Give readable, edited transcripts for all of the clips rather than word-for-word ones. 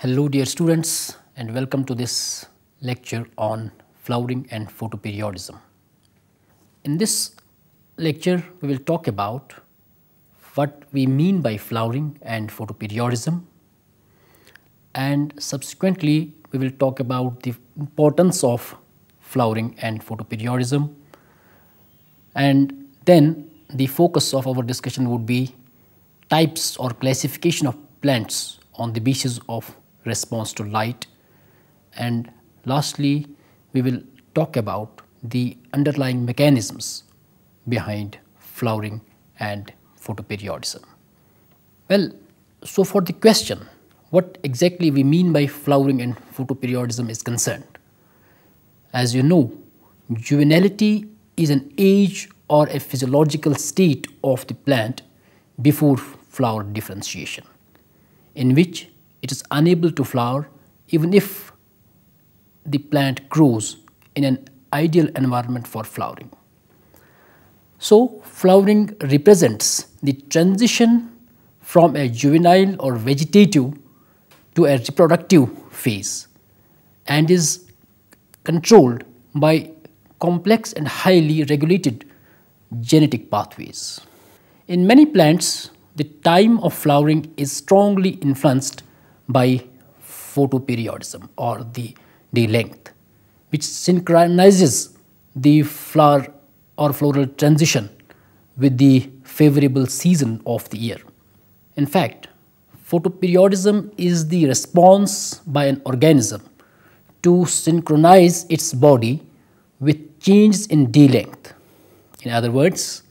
Hello dear students, and welcome to this lecture on flowering and photoperiodism. In this lecture we will talk about what we mean by flowering and photoperiodism, and subsequently we will talk about the importance of flowering and photoperiodism, and then the focus of our discussion would be types or classification of plants on the basis of response to light, and lastly we will talk about the underlying mechanisms behind flowering and photoperiodism. Well, so for the question what exactly we mean by flowering and photoperiodism is concerned, as you know, juvenility is an age or a physiological state of the plant before flower differentiation, in which it is unable to flower even if the plant grows in an ideal environment for flowering. So, flowering represents the transition from a juvenile or vegetative to a reproductive phase and is controlled by complex and highly regulated genetic pathways. In many plants, the time of flowering is strongly influenced by photoperiodism or the day length, which synchronizes the flower or floral transition with the favorable season of the year. In fact, photoperiodism is the response by an organism to synchronize its body with changes in day length. In other words,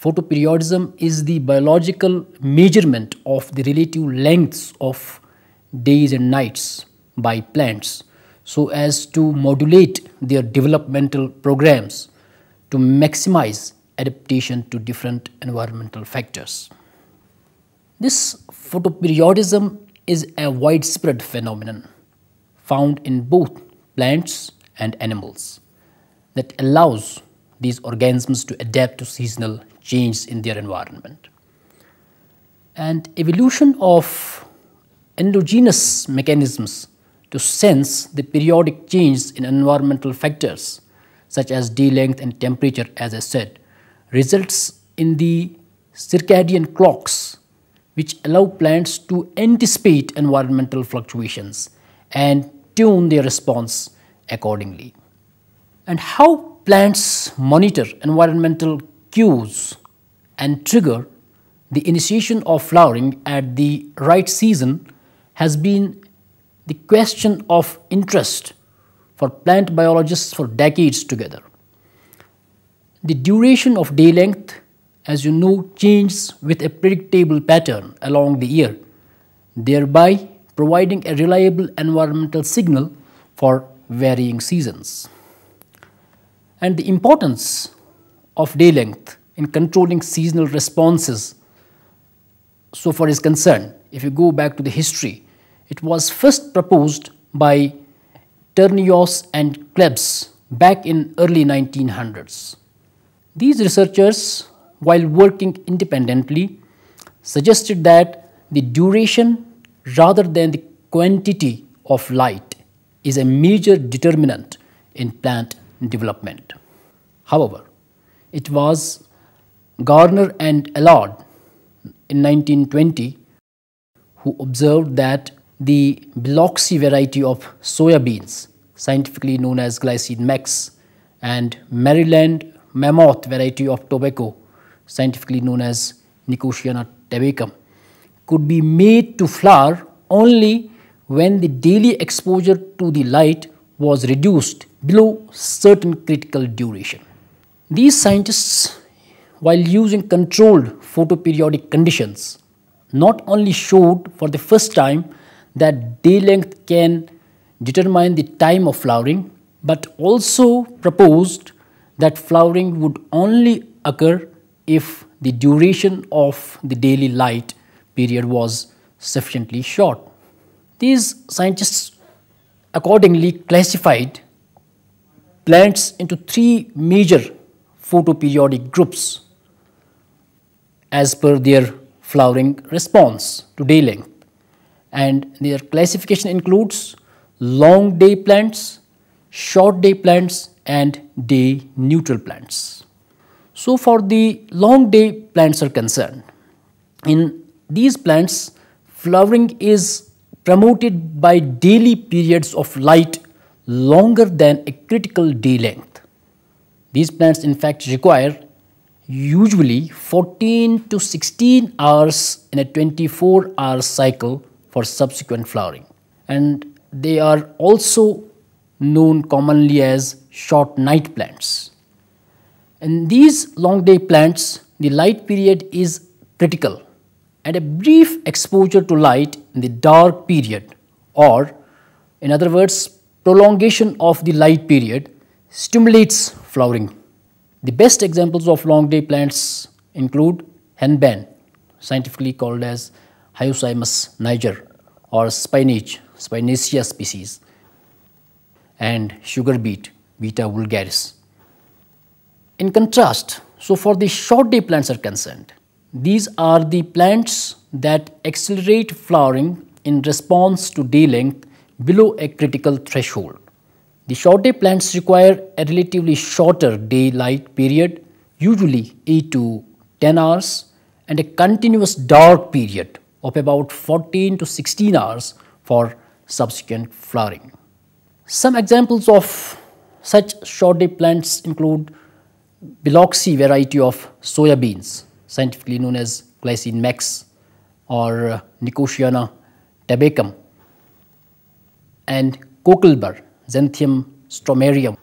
photoperiodism is the biological measurement of the relative lengths of days and nights by plants so as to modulate their developmental programs to maximize adaptation to different environmental factors. This photoperiodism is a widespread phenomenon found in both plants and animals that allows these organisms to adapt to seasonal change in their environment. And evolution of endogenous mechanisms to sense the periodic change in environmental factors such as day length and temperature, as I said, results in the circadian clocks which allow plants to anticipate environmental fluctuations and tune their response accordingly. And how plants monitor environmental cues and trigger the initiation of flowering at the right season has been the question of interest for plant biologists for decades together. The duration of day length, as you know, changes with a predictable pattern along the year, thereby providing a reliable environmental signal for varying seasons. And the importance of day length in controlling seasonal responses so far is concerned, if you go back to the history, it was first proposed by Ternios and Klebs back in early 1900s. These researchers, while working independently, suggested that the duration rather than the quantity of light is a major determinant in plant development. However, it was Garner and Allard in 1920 who observed that the Biloxi variety of soya beans, scientifically known as glycine max, and Maryland mammoth variety of tobacco, scientifically known as Nicotiana tabacum, could be made to flower only when the daily exposure to the light was reduced below certain critical duration. These scientists, while using controlled photoperiodic conditions, not only showed for the first time that day length can determine the time of flowering, but also proposed that flowering would only occur if the duration of the daily light period was sufficiently short. These scientists accordingly classified plants into three major photoperiodic groups as per their flowering response to day length. and their classification includes long day plants, short day plants and day neutral plants. So for the long day plants are concerned, in these plants flowering is promoted by daily periods of light longer than a critical day length. These plants in fact require usually 14 to 16 hours in a 24-hour cycle for subsequent flowering, and they are also known commonly as short night plants. In these long day plants, the light period is critical, and a brief exposure to light in the dark period, or in other words prolongation of the light period, stimulates flowering. The best examples of long day plants include henbane, scientifically called as Hyoscyamus niger, or spinach, Spinacia species, and sugar beet, Beta vulgaris. In contrast, so for the short day plants are concerned, these are the plants that accelerate flowering in response to day length below a critical threshold. The short day plants require a relatively shorter daylight period, usually 8 to 10 hours, and a continuous dark period of about 14 to 16 hours for subsequent flowering. Some examples of such short day plants include Biloxi variety of soya beans, scientifically known as Glycine max, or Nicotiana tabacum, and Cocklebur, Xanthium stromarium.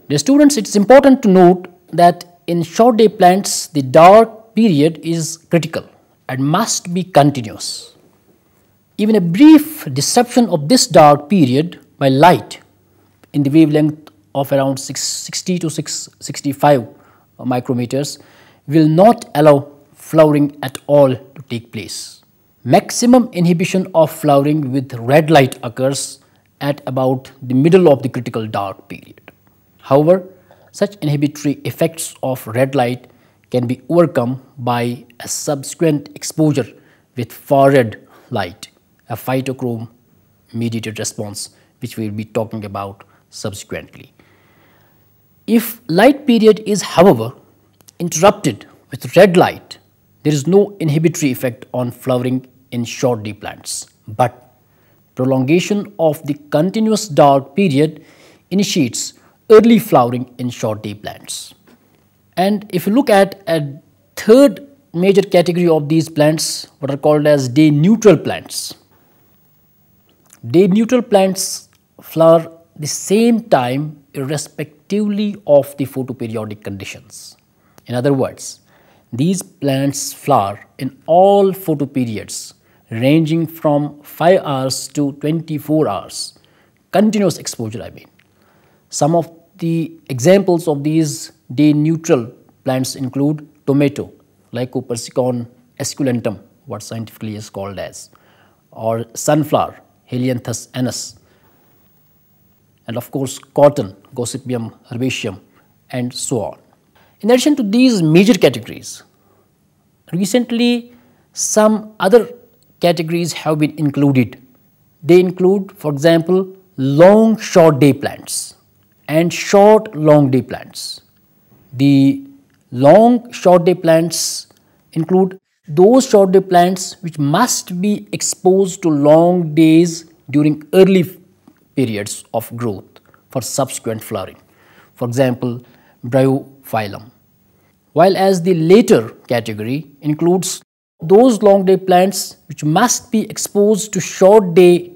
Dear students, it is important to note that in short day plants, the dark period is critical and must be continuous. Even a brief disruption of this dark period by light in the wavelength of around 60 to 665 micrometers will not allow flowering at all to take place. Maximum inhibition of flowering with red light occurs at about the middle of the critical dark period. However, such inhibitory effects of red light can be overcome by a subsequent exposure with far-red light, a phytochrome mediated response, which we will be talking about subsequently. If light period is, however, interrupted with red light, there is no inhibitory effect on flowering in short day plants, but prolongation of the continuous dark period initiates early flowering in short day plants. And if you look at a third major category of these plants, what are called as day neutral plants. Day neutral plants flower the same time irrespectively of the photoperiodic conditions. In other words, these plants flower in all photoperiods ranging from 5 hours to 24 hours, continuous exposure I mean. Some of the examples of these day neutral plants include tomato, Lycopersicon esculentum, what scientifically is called as, or sunflower, Helianthus anus, and of course cotton, Gossypium herbaceum, and so on. In addition to these major categories, recently some other categories have been included. They include, for example, long short day plants and short long day plants. The long short day plants include those short day plants which must be exposed to long days during early periods of growth for subsequent flowering. For example, Bryophyllum. While as the later category includes those long day plants which must be exposed to short day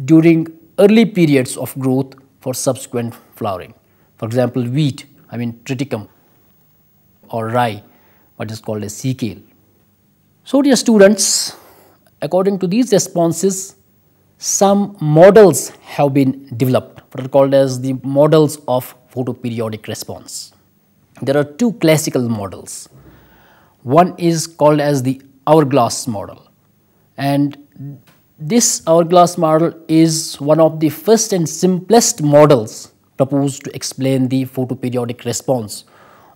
during early periods of growth for subsequent flowering. For example, wheat, triticum, or rye, what is called as sea kale. So dear students, according to these responses, some models have been developed, what are called as the models of photoperiodic response. There are two classical models. One is called as the hourglass model, and this hourglass model is one of the first and simplest models proposed to explain the photoperiodic response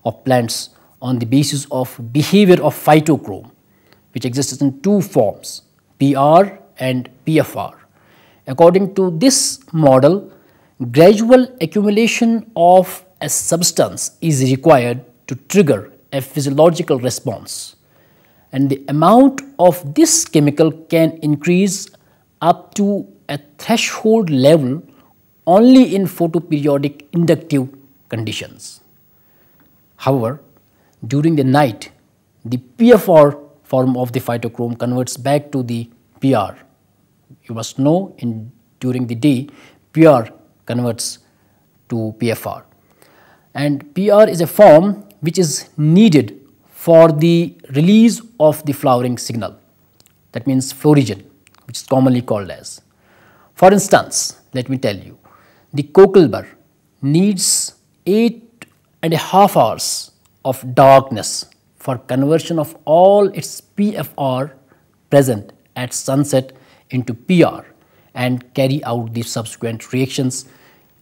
of plants on the basis of behavior of phytochrome, which exists in two forms, PR and PFR. According to this model, gradual accumulation of a substance is required to trigger a physiological response, and the amount of this chemical can increase up to a threshold level only in photoperiodic inductive conditions. However, during the night, the PFR form of the phytochrome converts back to the PR. You must know during the day, PR converts to PFR, and PR is a form which is needed for the release of the flowering signal, that means phloriston, which is commonly called as. For instance, let me tell you, the cucumber needs 8.5 hours of darkness for conversion of all its PFR present at sunset into PR and carry out the subsequent reactions,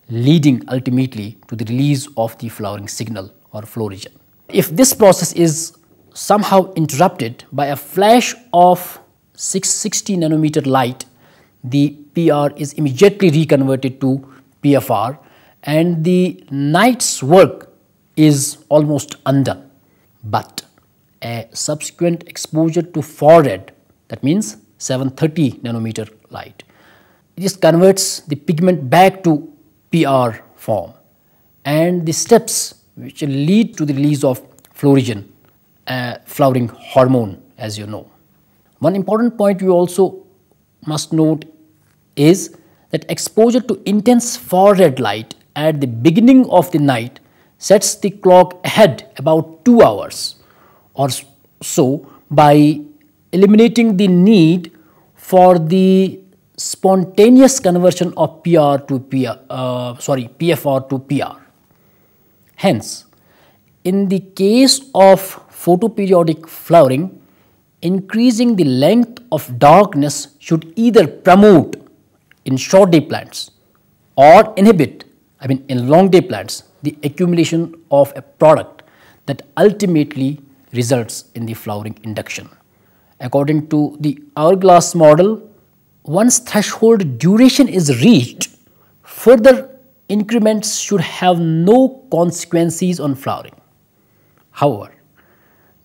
leading ultimately to the release of the flowering signal or phloriston. If this process is somehow interrupted by a flash of 660 nanometer light, the PR is immediately reconverted to PFR and the night's work is almost undone. But a subsequent exposure to far red, that means 730 nanometer light, this converts the pigment back to PR form, and the steps which will lead to the release of phloriston, a flowering hormone, as you know. One important point you also must note is that exposure to intense far red light at the beginning of the night sets the clock ahead about 2 hours or so by eliminating the need for the spontaneous conversion of PFR to PR. Hence, in the case of photoperiodic flowering, increasing the length of darkness should either promote in short day plants or inhibit, in long day plants, the accumulation of a product that ultimately results in the flowering induction. According to the hourglass model, once threshold duration is reached, further increments should have no consequences on flowering. However,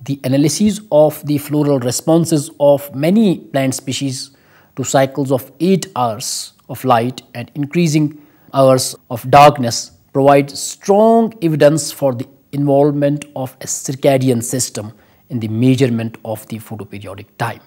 the analysis of the floral responses of many plant species to cycles of 8 hours of light and increasing hours of darkness provides strong evidence for the involvement of a circadian system in the measurement of the photoperiodic time.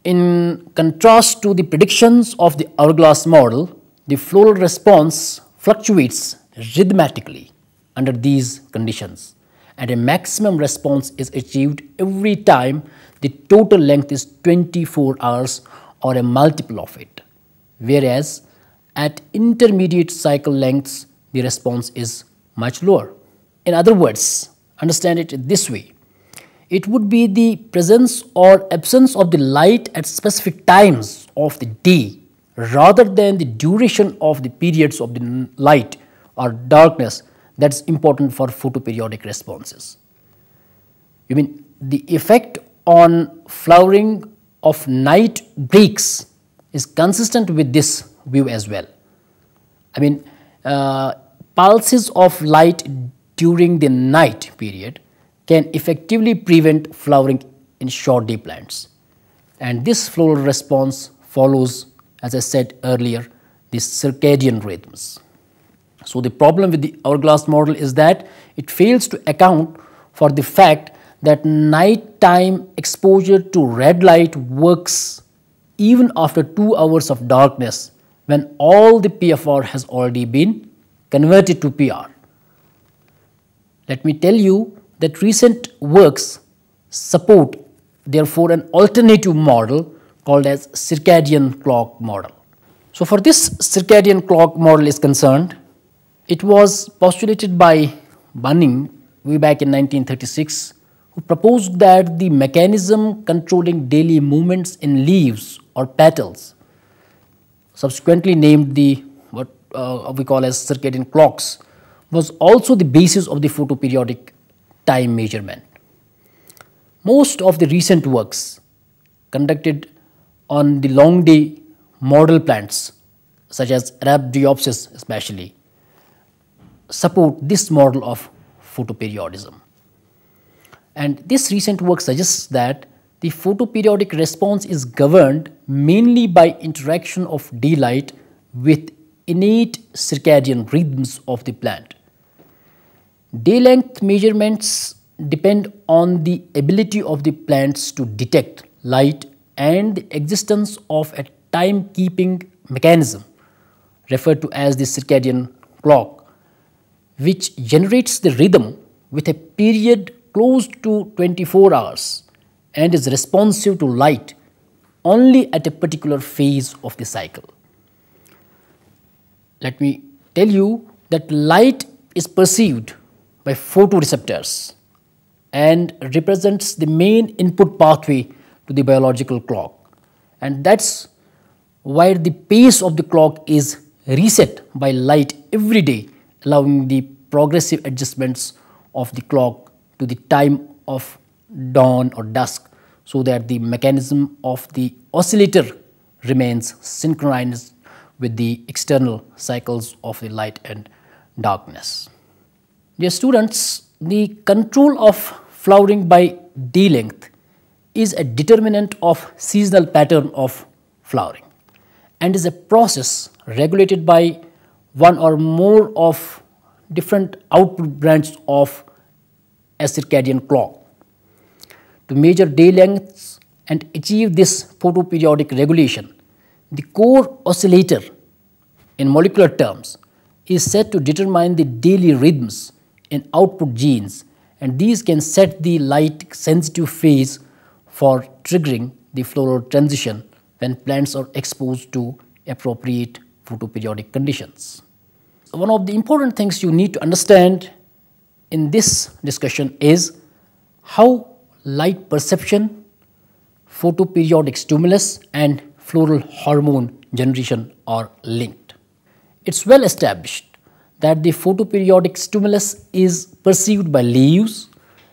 In contrast to the predictions of the hourglass model, the floral response fluctuates rhythmically under these conditions, and a maximum response is achieved every time the total length is 24 hours or a multiple of it, whereas at intermediate cycle lengths the response is much lower. In other words, understand it this way: it would be the presence or absence of the light at specific times of the day rather than the duration of the periods of the light or darkness that's important for photoperiodic responses. You mean the effect on flowering of night breaks is consistent with this view as well. Pulses of light during the night period can effectively prevent flowering in short day plants, and this floral response follows, as I said earlier, the circadian rhythms. So the problem with the hourglass model is that it fails to account for the fact that nighttime exposure to red light works even after 2 hours of darkness when all the PFR has already been converted to PR. Let me tell you that recent works support therefore an alternative model called as circadian clock model. So for this circadian clock model is concerned, it was postulated by Bunning way back in 1936, who proposed that the mechanism controlling daily movements in leaves or petals, subsequently named the what we call as circadian clocks, was also the basis of the photoperiodic time measurement. Most of the recent works conducted on the long day model plants such as Arabidopsis especially support this model of photoperiodism. And this recent work suggests that the photoperiodic response is governed mainly by interaction of daylight with innate circadian rhythms of the plant. Day length measurements depend on the ability of the plants to detect light and the existence of a time-keeping mechanism referred to as the circadian clock, which generates the rhythm with a period close to 24 hours and is responsive to light only at a particular phase of the cycle. Let me tell you that light is perceived by photoreceptors and represents the main input pathway to the biological clock, and that's why the pace of the clock is reset by light every day, allowing the progressive adjustments of the clock to the time of dawn or dusk, so that the mechanism of the oscillator remains synchronized with the external cycles of the light and darkness. Dear students, the control of flowering by day length is a determinant of seasonal pattern of flowering and is a process regulated by one or more of different output branches of a circadian clock. To measure day lengths and achieve this photoperiodic regulation, the core oscillator in molecular terms is said to determine the daily rhythms in output genes, and these can set the light sensitive phase for triggering the floral transition when plants are exposed to appropriate photoperiodic conditions. One of the important things you need to understand in this discussion is how light perception, photoperiodic stimulus and floral hormone generation are linked. It's well established that the photoperiodic stimulus is perceived by leaves,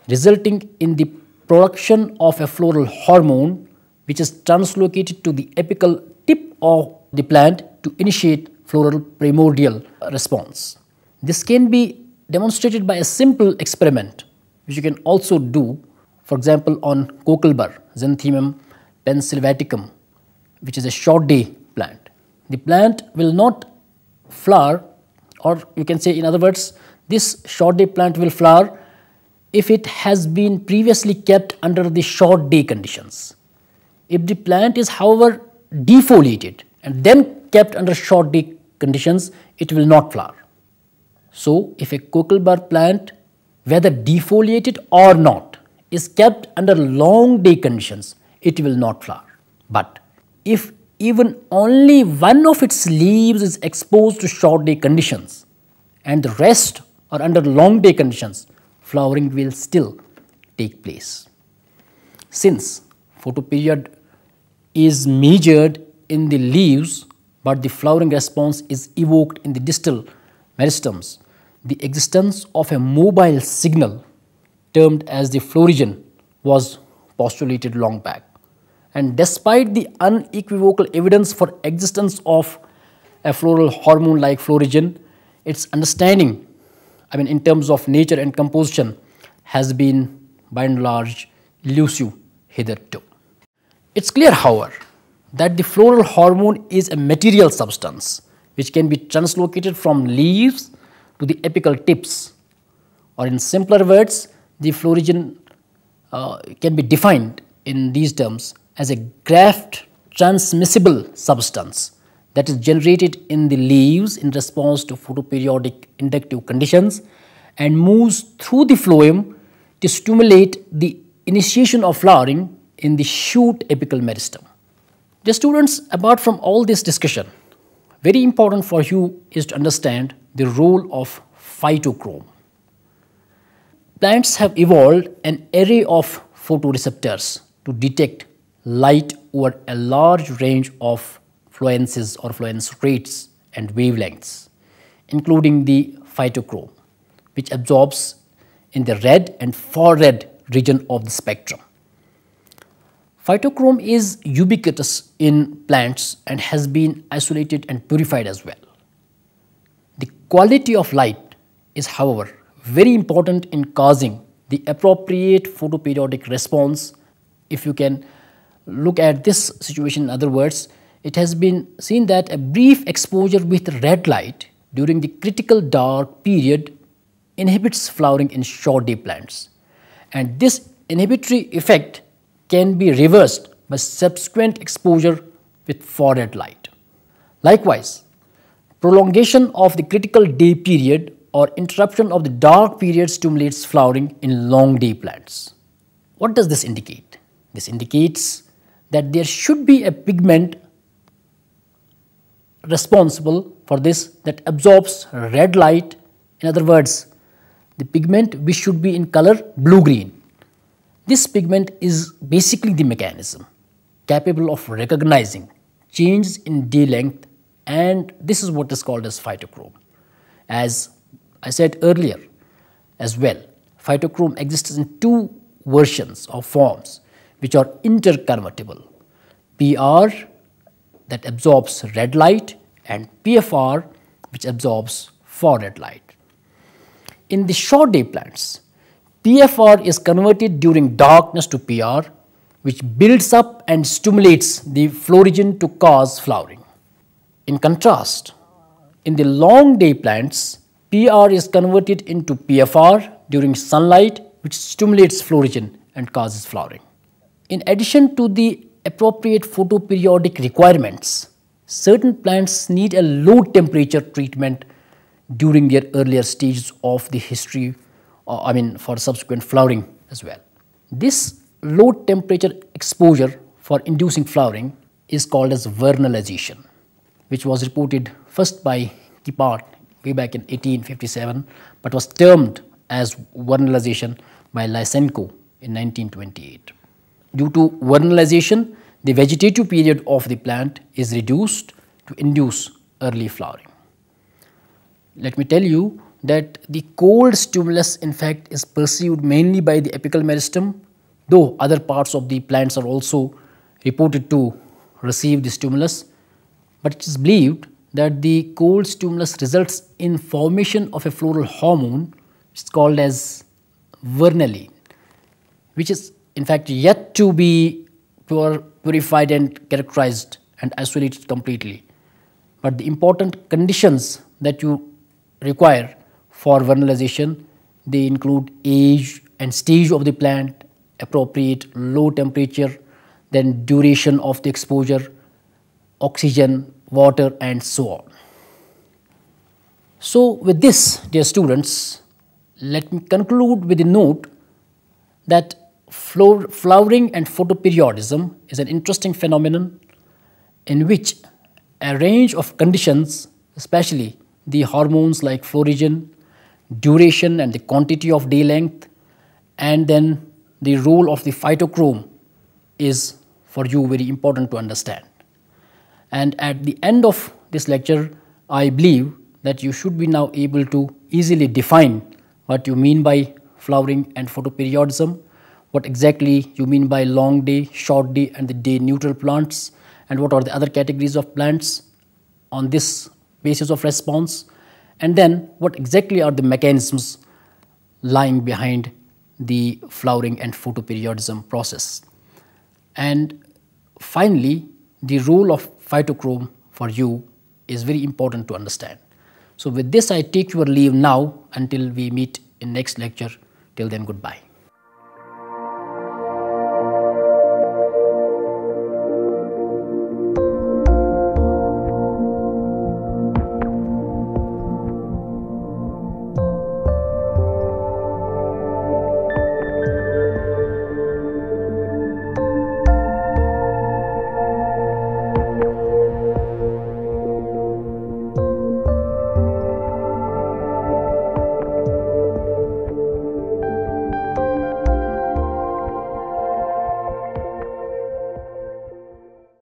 resulting in the production of a floral hormone which is translocated to the apical tip of the plant to initiate floral primordial response. This can be demonstrated by a simple experiment which you can also do, for example, on cocklebur, Xanthemum pensylvaticum, which is a short day plant. The plant will not flower, or you can say in other words, this short day plant will flower if it has been previously kept under the short day conditions. If the plant is however defoliated and then kept under short day conditions, it will not flower. So, if a cocklebur plant, whether defoliated or not, is kept under long day conditions, it will not flower. But if even only one of its leaves is exposed to short day conditions and the rest are under long day conditions, flowering will still take place. Since photoperiod is measured in the leaves but the flowering response is evoked in the distal meristems, the existence of a mobile signal termed as the florigen was postulated long back. And despite the unequivocal evidence for existence of a floral hormone like florigen, its understanding, in terms of nature and composition, has been by and large elusive hitherto. It's clear, however, that the floral hormone is a material substance which can be translocated from leaves to the apical tips, or in simpler words, the florigen can be defined in these terms as a graft transmissible substance that is generated in the leaves in response to photoperiodic inductive conditions and moves through the phloem to stimulate the initiation of flowering in the shoot apical meristem. Dear students, apart from all this discussion, very important for you is to understand the role of phytochrome. Plants have evolved an array of photoreceptors to detect light over a large range of fluences or fluence rates and wavelengths, including the phytochrome, which absorbs in the red and far red region of the spectrum. Phytochrome is ubiquitous in plants and has been isolated and purified as well. The quality of light is, however, very important in causing the appropriate photoperiodic response. If you can look at this situation, in other words, it has been seen that a brief exposure with red light during the critical dark period inhibits flowering in short day plants, and this inhibitory effect can be reversed by subsequent exposure with far-red light. Likewise, prolongation of the critical day period or interruption of the dark period stimulates flowering in long day plants. What does this indicate? This indicates that there should be a pigment responsible for this that absorbs red light. In other words, the pigment which should be in color blue-green. This pigment is basically the mechanism capable of recognizing changes in day length, and this is what is called as phytochrome. As I said earlier as well, phytochrome exists in two versions or forms which are interconvertible: PR, that absorbs red light, and PFR, which absorbs far red light. In the short day plants, PFR is converted during darkness to PR, which builds up and stimulates the phloriston to cause flowering. In contrast, in the long day plants, PR is converted into PFR during sunlight, which stimulates phloriston and causes flowering. In addition to the appropriate photoperiodic requirements, certain plants need a low temperature treatment during their earlier stages of the history, for subsequent flowering as well. This low temperature exposure for inducing flowering is called as vernalization, which was reported first by Kippard way back in 1857, but was termed as vernalization by Lysenko in 1928. Due to vernalization, the vegetative period of the plant is reduced to induce early flowering. Let me tell you that the cold stimulus in fact is perceived mainly by the apical meristem, though other parts of the plants are also reported to receive the stimulus, but it is believed that the cold stimulus results in formation of a floral hormone which is called as vernalin, which is in fact yet to be purified and characterized and isolated completely. But the important conditions that you require for vernalization, they include age and stage of the plant, appropriate low temperature, then duration of the exposure, oxygen, water, and so on. So with this, dear students, let me conclude with a note that flowering and photoperiodism is an interesting phenomenon in which a range of conditions, especially the hormones like phloriston, duration and the quantity of day length, and then the role of the phytochrome is for you very important to understand. And at the end of this lecture, I believe that you should be now able to easily define what you mean by flowering and photoperiodism, what exactly you mean by long day, short day, and the day neutral plants, and what are the other categories of plants on this basis of response, and then what exactly are the mechanisms lying behind the flowering and photoperiodism process. And finally, the role of phytochrome for you is very important to understand. So with this, I take your leave now until we meet in next lecture. Till then, goodbye.